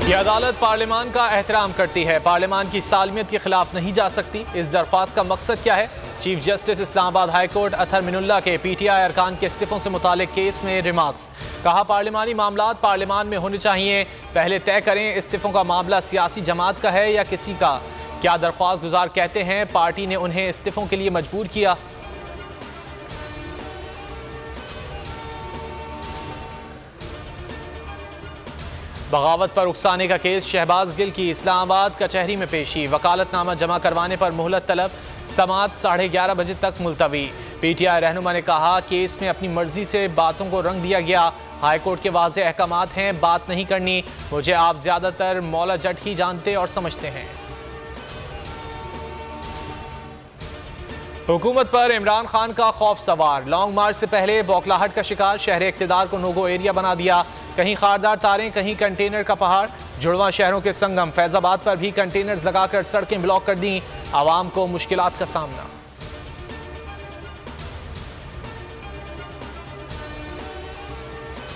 ये अदालत पार्लियामान का एहतराम करती है, पार्लियामान की सालमियत के खिलाफ नहीं जा सकती। इस दरख्वास्त का मकसद क्या है? Chief justice Islamabad high court Athar Minallah के PTI अरकान के इस्तीफों से मुतालिक केस में रिमार्क्स। कहा, पार्लिमानी मामलात पार्लियामान में होने चाहिए, पहले तय करें इस्तीफों का मामला सियासी जमात का है या किसी का। क्या दरख्वास्त गुजार कहते हैं पार्टी ने उन्हें इस्तीफों के लिए मजबूर किया? बगावत पर उकसाने का केस, शहबाज गिल की इस्लामाबाद कचहरी में पेशी, वकालतनामा जमा करवाने पर मोहलत तलब, समाअत 11:30 बजे तक मुलतवी। PTI रहनुमा ने कहा, केस में अपनी मर्जी से बातों को रंग दिया गया, हाई कोर्ट के वाज़े अहकामात हैं, बात नहीं करनी, मुझे आप ज्यादातर मौला जट ही जानते और समझते हैं। हुकूमत पर इमरान खान का खौफ सवार, लॉन्ग मार्च से पहले बौखलाहट का शिकार, शहर इक़्तिदार को नोगो एरिया बना दिया, कहीं खारदार तारें, कहीं कंटेनर का पहाड़। जुड़वा शहरों के संगम फैजाबाद पर भी कंटेनर्स लगाकर सड़कें ब्लॉक कर दी, आवाम को मुश्किलात का सामना।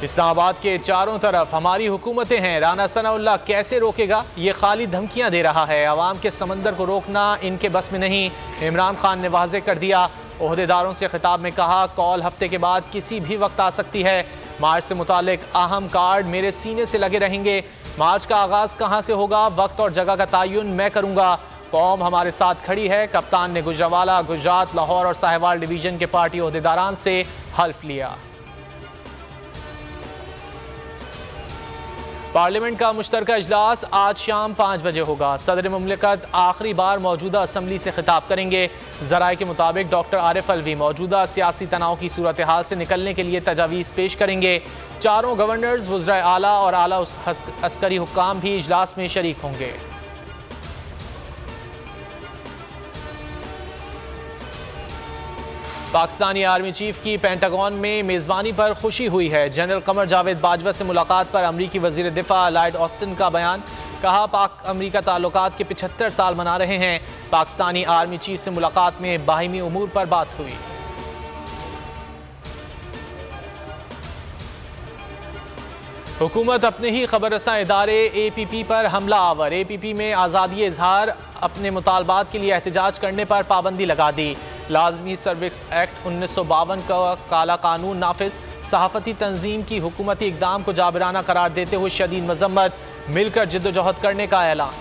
इस्लामाबाद के चारों तरफ हमारी हुकूमतें हैं, राना सनाउल्लाह कैसे रोकेगा? ये खाली धमकियां दे रहा है, आवाम के समंदर को रोकना इनके बस में नहीं। इमरान खान ने वाज़े कर दिया, ओहदेदारों से खिताब में कहा, कॉल हफ्ते के बाद किसी भी वक्त आ सकती है। मार्च से मुतालिक अहम कार्ड मेरे सीने से लगे रहेंगे। मार्च का आगाज कहां से होगा, वक्त और जगह का तयन मैं करूंगा। कौम हमारे साथ खड़ी है। कप्तान ने गुजरावाला, गुजरात, लाहौर और साहिवाल डिवीजन के पार्टी ओहदेदारान से हल्फ लिया। पार्लियामेंट का मुश्तरका इजलास आज शाम 5 बजे होगा। सदर मुमलिकत आखिरी बार मौजूदा असम्बली से खिताब करेंगे। जराये के मुताबिक डॉक्टर आरिफ अलवी मौजूदा सियासी तनाव की सूरत हाल से निकलने के लिए तजावीज़ पेश करेंगे। चारों गवर्नर्स, वज़राए आला और आला अस्करी हुक्काम भी इजलास में शरीक होंगे। पाकिस्तानी आर्मी चीफ की पेंटागन में मेज़बानी पर खुशी हुई है। जनरल कमर जावेद बाजवा से मुलाकात पर अमरीकी वज़ीर दिफा लॉयड ऑस्टिन का बयान। कहा, पाक अमरीका ताल्लुकात के 75 साल मना रहे हैं। पाकिस्तानी आर्मी चीफ से मुलाकात में बाहिमी उमूर पर बात हुई। हुकूमत अपने ही खबररसां इदारे APP पर हमला आवर। APP में आज़ादी इजहार, अपने मुतालबात के लिए एहतजाज करने पर पाबंदी लगा दी। लाजमी सर्विस एक्ट 1952 का काला कानून नाफिज। सहाफ़ती तंजीम की हुकूमती इक़दाम को जाबिराना करार देते हुए शदीद मजम्मत। मिलकर जिद्दोजहद करने का ऐलान।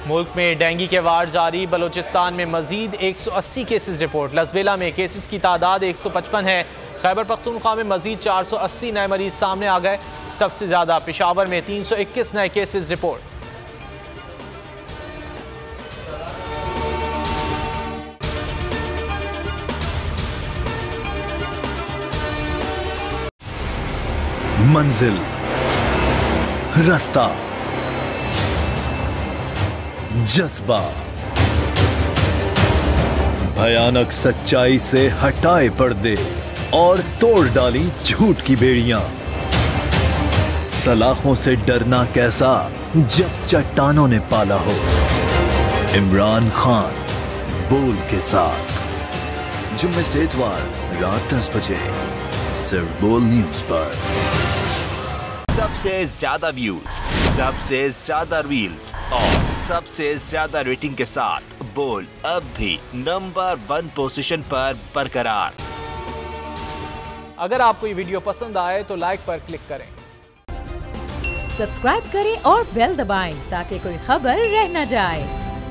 मुल्क में डेंगू के वार जारी। बलोचिस्तान में मजीद 180 केसेस रिपोर्ट। लसबेला में केसेस की तादाद 155 है। खैबर पख्तूनख्वा में मजीद 480 नए मरीज सामने आ गए। सबसे ज्यादा पेशावर में 321 नए केसेस रिपोर्ट। मंजिल, रास्ता, जज्बा, भयानक सच्चाई से हटाए पर्दे और तोड़ डाली झूठ की बेड़ियां। सलाखों से डरना कैसा जब चट्टानों ने पाला हो। इमरान खान बोल के साथ जुम्मे से इतवार रात 10 बजे सिर्फ बोल न्यूज पर। सबसे ज्यादा व्यूज, सबसे ज्यादा रील्स और सबसे ज्यादा रेटिंग के साथ बोल अब भी नंबर 1 पोजीशन पर बरकरार। अगर आपको ये वीडियो पसंद आए तो लाइक पर क्लिक करें, सब्सक्राइब करें और बेल दबाएं ताकि कोई खबर रह न जाए।